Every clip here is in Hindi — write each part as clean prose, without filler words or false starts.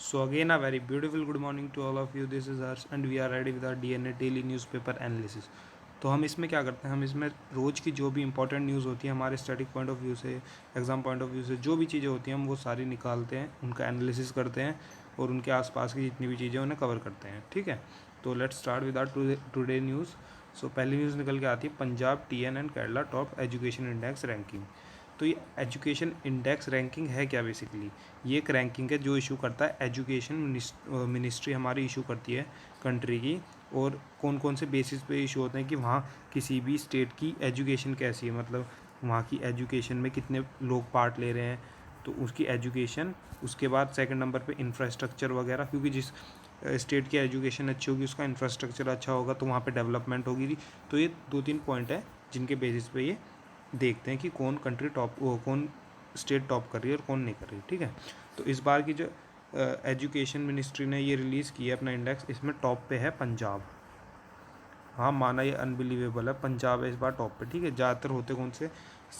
So again a very beautiful good morning to all of you. This is Harsh and we are ready with our DNA daily newspaper analysis. तो हम इसमें क्या करते हैं, हम इसमें रोज़ की जो भी इंपॉर्टेंट न्यूज़ होती है हमारे स्टैटिक पॉइंट ऑफ व्यू से, एग्ज़ाम पॉइंट ऑफ व्यू से, जो भी चीज़ें होती हैं हम वो सारी निकालते हैं, उनका एनालिसिस करते हैं और उनके आसपास की जितनी भी चीज़ें उन्हें कवर करते हैं. ठीक है, तो let's start with our today news. So पहली न्यूज़ निकल के आती है Punjab TN and Kerala top education index ranking. तो ये एजुकेशन इंडेक्स रैंकिंग है क्या? बेसिकली ये एक रैंकिंग है जो इशू करता है एजुकेशन मिनिस्ट्री हमारी इशू करती है कंट्री की. और कौन कौन से बेसिस पे इशू होते हैं कि वहाँ किसी भी स्टेट की एजुकेशन कैसी है, मतलब वहाँ की एजुकेशन में कितने लोग पार्ट ले रहे हैं, तो उसकी एजुकेशन. उसके बाद सेकंड नंबर पे इंफ्रास्ट्रक्चर वगैरह, क्योंकि जिस स्टेट की एजुकेशन अच्छी होगी उसका इंफ्रास्ट्रक्चर अच्छा होगा तो वहाँ पे डेवलपमेंट होगी. तो ये 2-3 पॉइंट है जिनके बेसिस पे ये देखते हैं कि कौन कंट्री टॉप, कौन स्टेट टॉप कर रही है और कौन नहीं कर रही है. ठीक है, तो इस बार की जो एजुकेशन मिनिस्ट्री ने ये रिलीज़ किया अपना इंडेक्स, इसमें टॉप पे है पंजाब. हाँ, माना ये अनबिलीवेबल है, पंजाब है इस बार टॉप पे. ठीक है, ज़्यादातर होते कौन से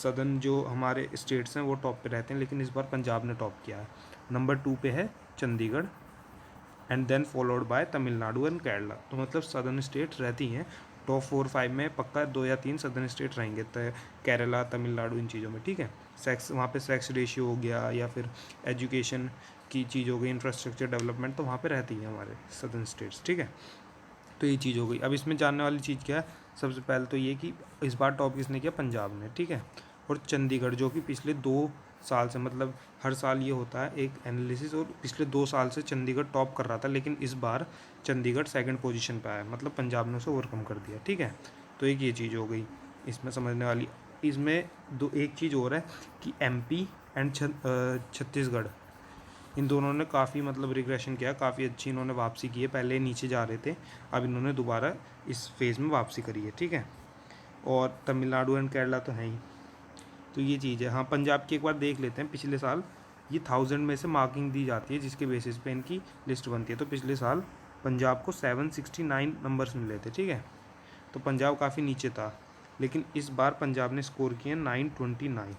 सदर्न जो हमारे स्टेट्स हैं वो टॉप पे रहते हैं, लेकिन इस बार पंजाब ने टॉप किया है. नंबर 2 पे है Chandigarh and then followed by Tamil Nadu and Kerala. तो मतलब सदर्न स्टेट रहती हैं टॉप 4-5 में, पक्का 2 या 3 सदर्न स्टेट रहेंगे, तो केरला तमिलनाडु इन चीज़ों में. ठीक है, सेक्स वहाँ पे सेक्स रेशियो हो गया या फिर एजुकेशन की चीज़ हो गई, इंफ्रास्ट्रक्चर डेवलपमेंट, तो वहाँ पे रहती हैं हमारे सदर्न स्टेट्स. ठीक है, तो ये चीज़ हो गई. अब इसमें जानने वाली चीज़ क्या है, सबसे पहले तो ये कि इस बार टॉप किसने किया? पंजाब ने. ठीक है, और चंडीगढ़ जो कि पिछले 2 साल से, मतलब हर साल ये होता है एक एनालिसिस, और पिछले 2 साल से चंडीगढ़ टॉप कर रहा था, लेकिन इस बार चंडीगढ़ सेकंड पोजीशन पे आया, मतलब पंजाब ने उसे ओवरकम कर दिया. ठीक है, तो एक ये चीज़ हो गई इसमें समझने वाली. इसमें एक चीज़ और है कि MP एंड छत्तीसगढ़, इन दोनों ने काफ़ी मतलब रिग्रेशन किया, काफ़ी अच्छी इन्होंने वापसी की है. पहले नीचे जा रहे थे, अब इन्होंने दोबारा इस फेज़ में वापसी करी है. ठीक है, और तमिलनाडु एंड केरला तो है ही. तो ये चीज़ है. हाँ, पंजाब की एक बार देख लेते हैं. पिछले साल ये 1000 में से मार्किंग दी जाती है जिसके बेसिस पे इनकी लिस्ट बनती है. तो पिछले साल पंजाब को 769 नंबर्स मिले थे. ठीक है, तो पंजाब काफ़ी नीचे था, लेकिन इस बार पंजाब ने स्कोर किए 929.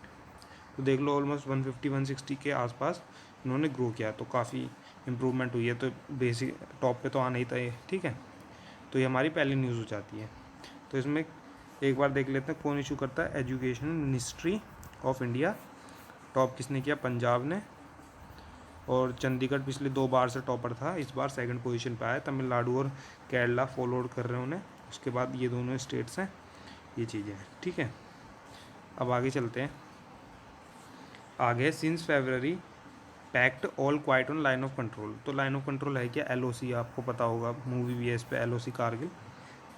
तो देख लो ऑलमोस्ट 150-160 के आसपास इन्होंने ग्रो किया, तो काफ़ी इम्प्रूवमेंट हुई है. तो बेसिक टॉप पे तो आना ही था ये. ठीक है, तो ये हमारी पहली न्यूज़ हो जाती है. तो इसमें एक बार देख लेते हैं कौन इशू करता है. Education ministry of India. Top किसने किया? पंजाब ने. और चंडीगढ़ पिछले 2 बार से टॉपर था, इस बार सेकंड पोजीशन पे आया. तमिलनाडु और केरला फॉलोड कर रहे हैं उन्हें. उसके बाद ये दोनों स्टेट्स हैं. ये चीज़ें हैं. ठीक है, अब आगे चलते हैं. आगे since February pact all quiet on line of control. तो लाइन ऑफ कंट्रोल है क्या? LOC, आपको पता होगा, मूवी भी है इस पे, LOC कारगिल.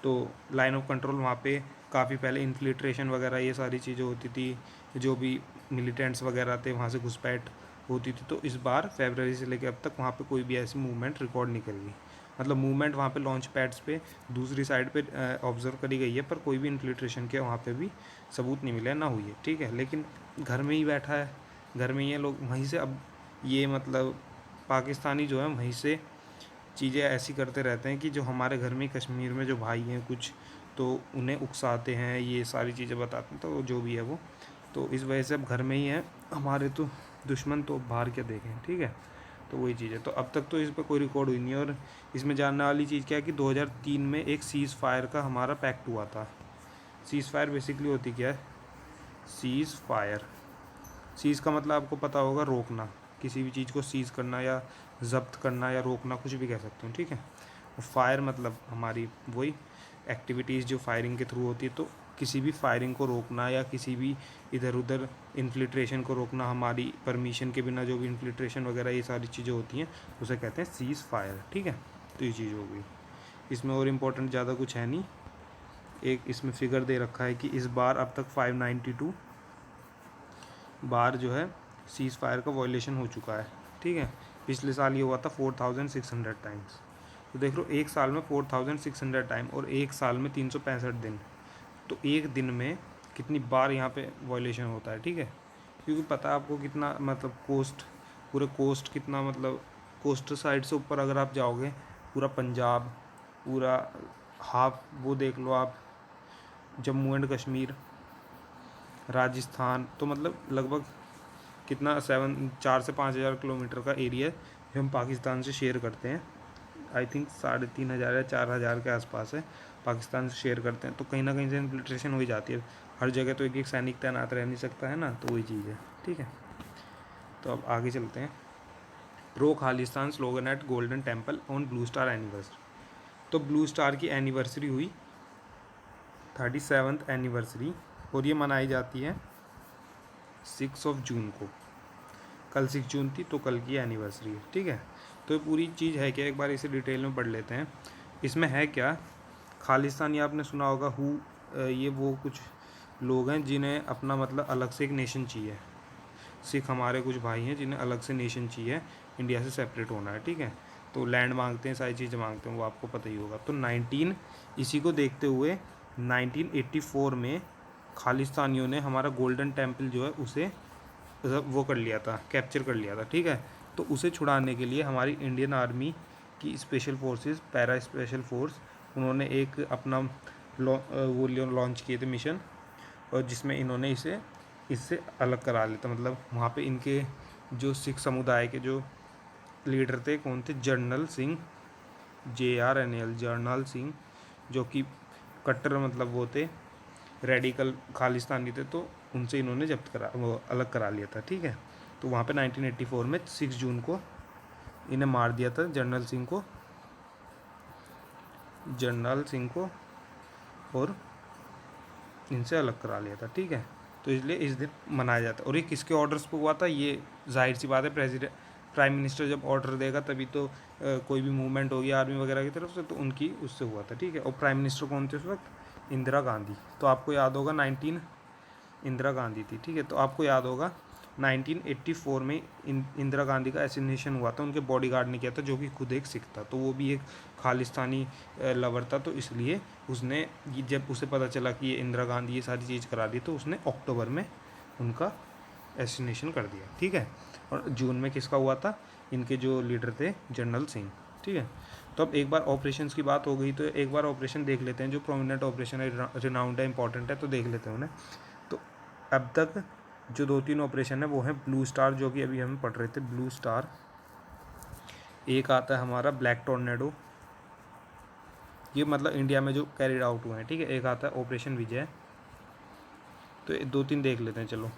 तो लाइन ऑफ कंट्रोल वहाँ पे काफ़ी पहले इन्फिल्ट्रेशन वगैरह ये सारी चीज़ें होती थी, जो भी मिलिटेंट्स वगैरह थे वहाँ से घुसपैठ होती थी. तो इस बार फरवरी से लेकर अब तक वहाँ पे कोई भी ऐसी मूवमेंट रिकॉर्ड नहीं करी गई. मतलब मूवमेंट वहाँ पे लॉन्च पैड्स पे दूसरी साइड पे ऑब्जर्व करी गई है, पर कोई भी इन्फिल्ट्रेशन के वहाँ पे भी सबूत नहीं मिला, ना हुई है. ठीक है, लेकिन घर में ही बैठा है, घर में ही है लोग, वहीं से अब ये मतलब पाकिस्तानी जो है वहीं से चीज़ें ऐसी करते रहते हैं कि जो हमारे घर में कश्मीर में जो भाई हैं कुछ, तो उन्हें उकसाते हैं, ये सारी चीज़ें बताते हैं. तो जो भी है वो, तो इस वजह से अब घर में ही है हमारे, तो दुश्मन तो बाहर क्या देखें. ठीक है, तो वही चीज़ है. तो अब तक तो इस पर कोई रिकॉर्ड हुई नहीं है. और इसमें जानने वाली चीज़ क्या है कि 2003 में एक सीज़ फायर का हमारा पैक्ट हुआ था. सीज़ फायर बेसिकली होती क्या है? सीज़ फायर, सीज़ का मतलब आपको पता होगा रोकना, किसी भी चीज़ को सीज़ करना या ज़ब्त करना या रोकना, कुछ भी कह सकते हो. ठीक है, और फायर मतलब हमारी वही एक्टिविटीज़ जो फायरिंग के थ्रू होती है. तो किसी भी फायरिंग को रोकना या किसी भी इधर उधर इन्फिल्ट्रेशन को रोकना, हमारी परमिशन के बिना जो भी इन्फिल्ट्रेशन वगैरह ये सारी चीज़ें होती हैं उसे कहते हैं सीज़ फायर. ठीक है, तो ये चीज़ हो गई. इसमें और इम्पोर्टेंट ज़्यादा कुछ है नहीं. एक इसमें फिगर दे रखा है कि इस बार अब तक 592 बार जो है सीज़ फायर का वॉयलेशन हो चुका है. ठीक है, पिछले साल ये हुआ था 4600 टाइम्स. तो देख लो एक साल में 4600 टाइम और एक साल में 365 दिन. तो एक दिन में कितनी बार यहाँ पे वॉयलेशन होता है. ठीक है, क्योंकि पता है आपको कितना मतलब कोस्ट, पूरे कोस्ट कितना, मतलब कोस्ट साइड से ऊपर अगर आप जाओगे पूरा पंजाब, पूरा हाफ वो देख लो आप, जम्मू एंड कश्मीर, राजस्थान, तो मतलब लगभग कितना 4 से 5 हज़ार किलोमीटर का एरिया हम पाकिस्तान से शेयर करते हैं, आई थिंक 3,500 या 4,000 के आसपास है, पाकिस्तान से शेयर करते हैं, तो कहीं ना कहीं से इन्फिल्ट्रेशन हो ही जाती है। हर जगह तो एक एक सैनिक तैनात रह नहीं सकता है ना, तो वही चीज़ है। ठीक है, तो अब आगे चलते हैं। Pro Khalistan slogan at golden temple on blue star anniversary. तो ब्लू स्टार की एनिवर्सरी हुई 37th एनिवर्सरी, और ये मनाई जाती है 6 जून को। कल 6 जून थी, तो कल की एनिवर्सरी है। ठीक है, तो ये पूरी चीज़ है क्या, एक बार इसे डिटेल में पढ़ लेते हैं। इसमें है क्या, खालिस्तान, ये आपने सुना होगा ये वो कुछ लोग हैं जिन्हें अपना मतलब अलग से एक नेशन चाहिए। सिख हमारे कुछ भाई हैं जिन्हें अलग से नेशन चाहिए, इंडिया से सेपरेट होना है। ठीक है, तो लैंड मांगते हैं, सारी चीज़ें मांगते हैं, वो आपको पता ही होगा। तो इसी को देखते हुए 1984 में खालिस्तानियों ने हमारा गोल्डन टेम्पल जो है उसे वो कर लिया था, कैप्चर कर लिया था। ठीक है, तो उसे छुड़ाने के लिए हमारी इंडियन आर्मी की special forces, para special force, उन्होंने एक अपना वो लॉन्च किए थे मिशन, और जिसमें इन्होंने इससे अलग करा लिया था। मतलब वहाँ पे इनके जो सिख समुदाय के जो लीडर थे, कौन थे, general Singh, JRNL, journal Singh, जो कि कट्टर मतलब वो थे, रेडिकल खालिस्तानी थे, तो उनसे इन्होंने जब्त करा, वो अलग करा लिया था। ठीक है, तो वहाँ पे 1984 में 6 जून को इन्हें मार दिया था, जनरल सिंह को, और इनसे अलग करा लिया था। ठीक है, तो इसलिए इस दिन मनाया जाता है। और ये किसके ऑर्डर्स पे हुआ था, ये जाहिर सी बात है, प्राइम मिनिस्टर जब ऑर्डर देगा तभी तो कोई भी मूवमेंट होगी आर्मी वगैरह की तरफ से, तो उनकी उससे हुआ था। ठीक है, और प्राइम मिनिस्टर कौन थे उस वक्त, इंदिरा गांधी। तो आपको याद होगा इंदिरा गांधी थी। ठीक है, तो आपको याद होगा 1984 में इंदिरा गांधी का एसिनेशन हुआ था, उनके बॉडीगार्ड ने किया था, जो कि खुद एक सिख था, तो वो भी एक खालिस्तानी लवर था। तो इसलिए उसने, जब उसे पता चला कि ये इंदिरा गांधी ये सारी चीज़ करा दी, तो उसने अक्टूबर में उनका एसिनेशन कर दिया। ठीक है, और जून में किसका हुआ था, इनके जो लीडर थे, जनरल सिंह। ठीक है, तो अब एक बार ऑपरेशंस की बात हो गई, तो एक बार ऑपरेशन देख लेते हैं, जो प्रोमिनेंट ऑपरेशन है, रिनाउंड है, इंपॉर्टेंट है, तो देख लेते हैं उन्हें। तो अब तक जो 2-3 ऑपरेशन है वो है ब्लू स्टार, जो कि अभी हम पढ़ रहे थे, ब्लू स्टार। एक आता है हमारा ब्लैक टॉर्नेडो, ये मतलब इंडिया में जो कैरिड आउट हुए हैं। ठीक है, एक आता है ऑपरेशन विजय। तो 2-3 देख लेते हैं, चलो।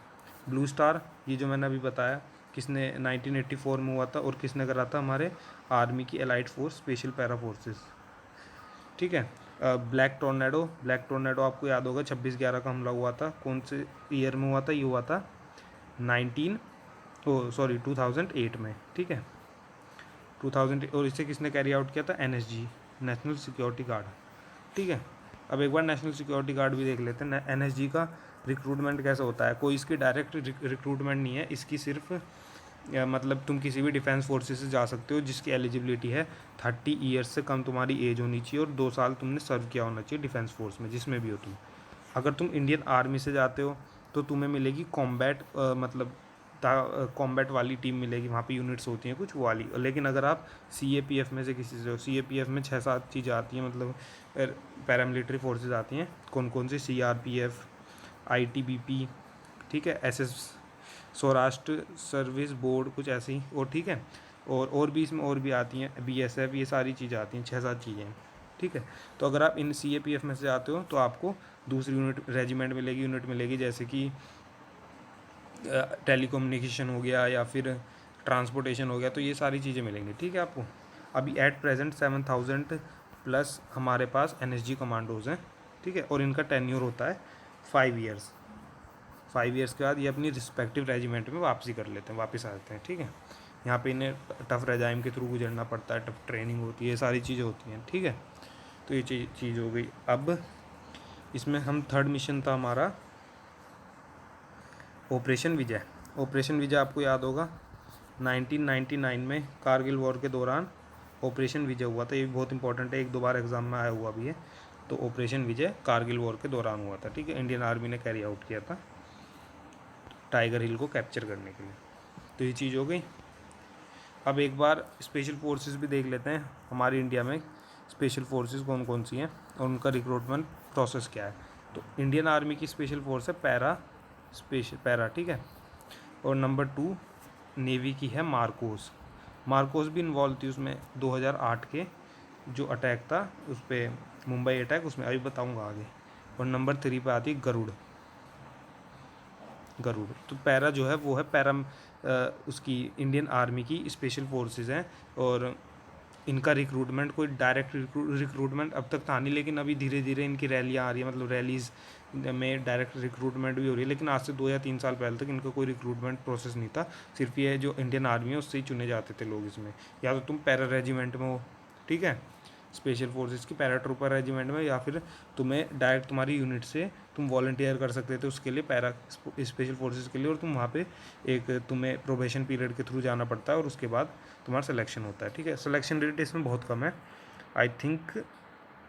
ब्लू स्टार, ये जो मैंने अभी बताया, किसने 1984 में हुआ था, और किसने करा था, हमारे आर्मी की elite force, special para forces. ठीक है, ब्लैक टॉर्नेडो आपको याद होगा 26/11 का हमला हुआ था, कौन से ईयर में हुआ था, ये हुआ था 2008 में। ठीक है, 2000, और इसे किसने कैरी आउट किया था, NSG, नेशनल सिक्योरिटी गार्ड। ठीक है, अब एक बार नेशनल सिक्योरिटी गार्ड भी देख लेते हैं। NSG का रिक्रूटमेंट कैसा होता है, कोई इसकी डायरेक्ट रिक्रूटमेंट नहीं है, इसकी सिर्फ मतलब तुम किसी भी डिफेंस फोर्सेस से जा सकते हो, जिसकी एलिजिबिलिटी है 30 ईयर्स से कम तुम्हारी एज होनी चाहिए, और 2 साल तुमने सर्व किया होना चाहिए डिफेंस फोर्स में, जिसमें भी हो तुम। अगर तुम इंडियन आर्मी से जाते हो तो तुम्हें मिलेगी कॉम्बैट, मतलब कॉम्बैट वाली टीम मिलेगी, वहाँ पे यूनिट्स होती हैं कुछ वो वाली। लेकिन अगर आप CAPF में से किसी से हो, CAPF में 6-7 चीज़ें आती हैं, मतलब पैरामिलिट्री फोर्सेज आती हैं, कौन कौन सी, CRPF, ITBP, ठीक है, SS, सौराष्ट्र सर्विस बोर्ड, कुछ ऐसे ही, और ठीक है, और भी इसमें और भी आती हैं, BSF, ये सारी चीज़ें आती हैं, 6-7 चीज़ें हैं। ठीक है, तो अगर आप इन CAPF में से आते हो तो आपको दूसरी रेजिमेंट मिलेगी, जैसे कि टेलीकम्युनिकेशन हो गया, या फिर ट्रांसपोर्टेशन हो गया, तो ये सारी चीज़ें मिलेंगी। ठीक है, आपको अभी एट प्रेजेंट 7,000 प्लस हमारे पास NSG कमांडोज़ हैं। ठीक है, और इनका टेन्योर होता है 5 ईयर्स। 5 ईयर्स के बाद ये अपनी रिस्पेक्टिव रेजिमेंट में वापसी कर लेते हैं, वापस आ जाते हैं। ठीक है, यहाँ पे इन्हें टफ रेजाइम के थ्रू गुजरना पड़ता है, टफ ट्रेनिंग होती है, ये सारी चीज़ें होती हैं। ठीक है, तो ये चीज़ हो गई। अब इसमें हम थर्ड मिशन था हमारा ऑपरेशन विजय आपको याद होगा 1999 में कारगिल वॉर के दौरान ऑपरेशन विजय हुआ था। ये बहुत इंपॉर्टेंट है, 1-2 बार एग्जाम में आया हुआ भी है। तो ऑपरेशन विजय कारगिल वॉर के दौरान हुआ था। ठीक है, इंडियन आर्मी ने कैरी आउट किया था टाइगर हिल को कैप्चर करने के लिए। तो ये चीज़ हो गई। अब एक बार स्पेशल फोर्सेस भी देख लेते हैं, हमारी इंडिया में स्पेशल फोर्सेस कौन कौन सी हैं और उनका रिक्रूटमेंट प्रोसेस क्या है। तो इंडियन आर्मी की स्पेशल फोर्स है पैरा। ठीक है, और नंबर 2 नेवी की है मार्कोस। मार्कोस भी इन्वॉल्व थी उसमें 2008 के जो अटैक था उस पर, मुंबई अटैक, उसमें अभी बताऊंगा आगे। और नंबर 3 पे आती गरुड़। गरुड़ तो पैरा जो है वो है पैरा, उसकी इंडियन आर्मी की स्पेशल फोर्सेस हैं। और इनका रिक्रूटमेंट कोई डायरेक्ट रिक्रूटमेंट अब तक था नहीं, लेकिन अभी धीरे धीरे इनकी रैलियाँ आ रही हैं, मतलब रैलीज़ में डायरेक्ट रिक्रूटमेंट भी हो रही है। लेकिन आज से 2 या 3 साल पहले तक इनका कोई रिक्रूटमेंट प्रोसेस नहीं था, सिर्फ ये जो इंडियन आर्मी है उससे ही चुने जाते थे लोग इसमें। या तो तुम पैरा रेजिमेंट में हो, ठीक है, स्पेशल फोर्सेस की पैरा ट्रूपर रेजिमेंट में, या फिर तुम्हें डायरेक्ट तुम्हारी यूनिट से तुम वॉलंटियर कर सकते थे उसके लिए, पैरा स्पेशल फोर्सेस के लिए। और तुम वहाँ पे एक तुम्हें प्रोबेशन पीरियड के थ्रू जाना पड़ता है और उसके बाद तुम्हारा सिलेक्शन होता है, ठीक है। सिलेक्शन रेट इसमें बहुत कम है, आई थिंक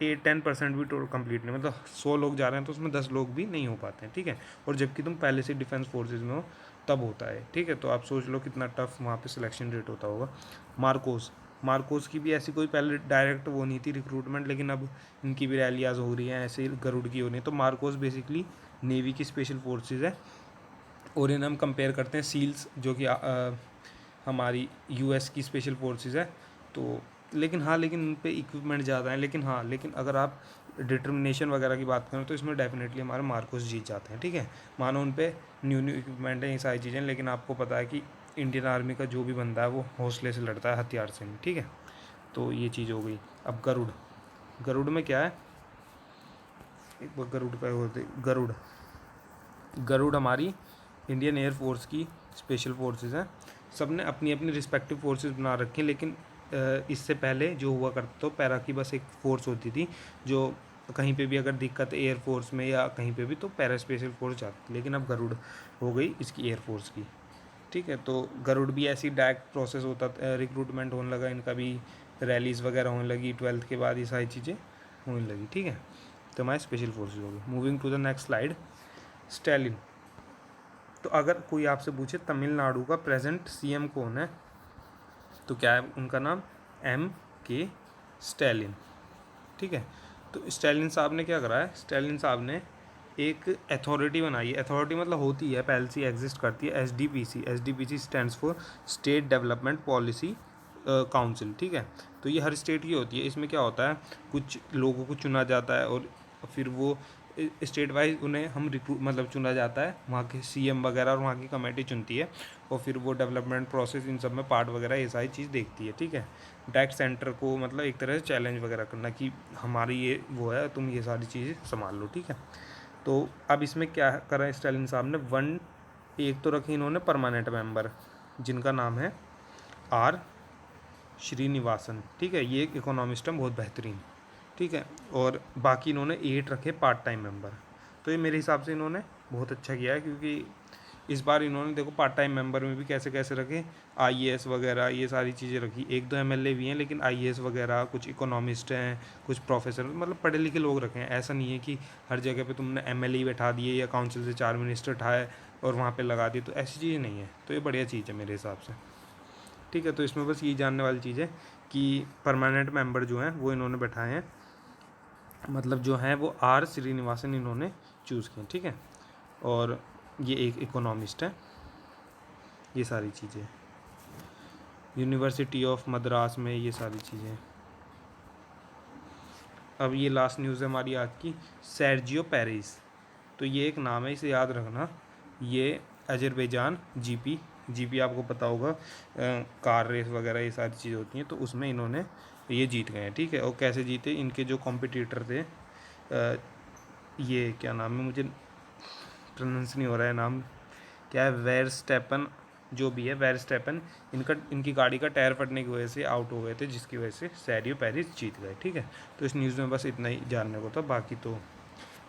10% भी टोटल कंप्लीट नहीं, मतलब 100 लोग जा रहे हैं तो उसमें 10 लोग भी नहीं हो पाते हैं, ठीक है। और जबकि तुम पहले से डिफेंस फोर्सेज में हो तब होता है, ठीक है। तो आप सोच लो कितना टफ वहाँ पे सिलेक्शन रेट होता होगा। मार्कोस की भी ऐसी कोई पहले डायरेक्ट वो नहीं थी रिक्रूटमेंट, लेकिन अब इनकी भी रैलियाज हो रही हैं, ऐसे गरुड़ की हो रही है। तो मार्कोस बेसिकली नेवी की स्पेशल फोर्सेज है। और इन्हें हम कंपेयर करते हैं सील्स जो कि हमारी यूएस की स्पेशल फोर्सेस है। तो लेकिन उन पे इक्विपमेंट ज़्यादा है, लेकिन अगर आप डिटर्मिनेशन वगैरह की बात करें तो इसमें डेफिनेटली हमारे मार्कोस जीत जाते हैं, ठीक है। मानो उन पे न्यू इक्विपमेंट है, ये सारी चीज़ें, लेकिन आपको पता है कि इंडियन आर्मी का जो भी बंदा है वो हौसले से लड़ता है, हथियार से नहीं, ठीक है। तो ये चीज़ हो गई। अब गरुड़ में क्या है, एक बार गरुड़ का होते, गरुड़ हमारी इंडियन एयरफोर्स की स्पेशल फोर्सेस हैं। सब ने अपनी अपनी रिस्पेक्टिव फोर्सेस बना रखी हैं, लेकिन इससे पहले जो हुआ करता तो पैरा की बस एक फ़ोर्स होती थी, जो कहीं पे भी अगर दिक्कत एयरफोर्स में या कहीं पे भी तो पैरा स्पेशल फोर्स जाती। लेकिन अब गरुड़ हो गई इसकी एयरफोर्स की, ठीक है। तो गरुड़ भी ऐसी डायरेक्ट प्रोसेस होता, रिक्रूटमेंट होने लगा इनका भी, रैलीज़ वगैरह होने लगी 12th के बाद, ये सारी चीज़ें होने लगी, ठीक है। तो हमारे स्पेशल फोर्सेज हो गई। Moving to the next slide, Stalin. तो अगर कोई आपसे पूछे तमिलनाडु का प्रेजेंट सीएम कौन है, तो क्या है उनका नाम, M.K. स्टैलिन, ठीक है। तो स्टैलिन साहब ने क्या करा है, स्टैलिन साहब ने एक अथॉरिटी बनाई है। अथॉरिटी मतलब होती है, पहले से एग्जिस्ट करती है, SDPC stands for state development policy council, ठीक है। तो ये हर स्टेट की होती है। इसमें क्या होता है, कुछ लोगों को चुना जाता है और फिर वो स्टेट वाइज उन्हें हम मतलब चुना जाता है, वहाँ के सीएम वगैरह और वहाँ की कमेटी चुनती है, और फिर वो डेवलपमेंट प्रोसेस इन सब में पार्ट वगैरह ये सारी चीज़ देखती है, ठीक है। डायरेक्ट सेंटर को मतलब एक तरह से चैलेंज वगैरह करना कि हमारी ये वो है, तुम ये सारी चीज़ें संभाल लो, ठीक है। तो अब इसमें क्या करा स्टालिन साहब ने, एक तो रखी इन्होंने परमानेंट मेंबर जिनका नाम है R. श्रीनिवासन, ठीक है। ये एक इकोनॉमिस्ट है बहुत बेहतरीन, ठीक है। और बाकी इन्होंने 8 रखे पार्ट टाइम मेंबर। तो ये मेरे हिसाब से इन्होंने बहुत अच्छा किया है, क्योंकि इस बार इन्होंने देखो पार्ट टाइम मेंबर में भी कैसे कैसे रखे, आईएएस वगैरह ये सारी चीज़ें रखी। 1-2 एमएलए भी हैं, लेकिन आईएएस वगैरह, कुछ इकोनॉमिस्ट हैं, कुछ प्रोफेसर, मतलब पढ़े लिखे लोग रखे हैं। ऐसा नहीं है कि हर जगह पे तुमने एमएलए बैठा दिए या काउंसिल से 4 मिनिस्टर उठाए और वहाँ पे लगा दिए, तो ऐसी चीज़ नहीं है। तो ये बढ़िया चीज़ है मेरे हिसाब से, ठीक है। तो इसमें बस ये जानने वाली चीज़ है कि परमानेंट मेंबर जो हैं वो इन्होंने बैठाए हैं, मतलब जो हैं वो R. श्रीनिवासन इन्होंने चूज़ किए, ठीक है। और ये एक इकोनॉमिस्ट है, ये सारी चीज़ें, यूनिवर्सिटी ऑफ मद्रास में ये सारी चीज़ें। अब ये लास्ट न्यूज़ है हमारी आज की, सर्जियो पेरेस। तो ये एक नाम है, इसे याद रखना। ये अजरबैजान जीपी आपको पता होगा, कार रेस वगैरह ये सारी चीज़ें होती हैं, तो उसमें इन्होंने ये जीत गए हैं, ठीक है। और कैसे जीते, इनके जो कॉम्पिटिटर थे, ये क्या नाम है, मुझे प्रोनाउंस नहीं हो रहा है नाम, क्या है, वेरस्टेपन, जो भी है वेरस्टेपन, इनकी गाड़ी का टायर फटने की वजह से आउट हो गए थे, जिसकी वजह से सर्जियो पेरेस जीत गए, ठीक है। तो इस न्यूज़ में बस इतना ही जानने को था, बाकी तो,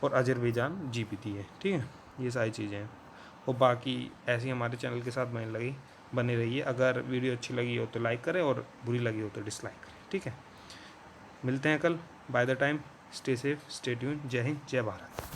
और अजरबैजान जीती है, ठीक है। ये सारी चीज़ें हैं, और बाकी ऐसे ही हमारे चैनल के साथ बने रहिए। अगर वीडियो अच्छी लगी हो तो लाइक करें, और बुरी लगी हो तो डिसलाइक करें, ठीक है। मिलते हैं कल, by the time, stay safe, stay tune. जय हिंद, जय भारत।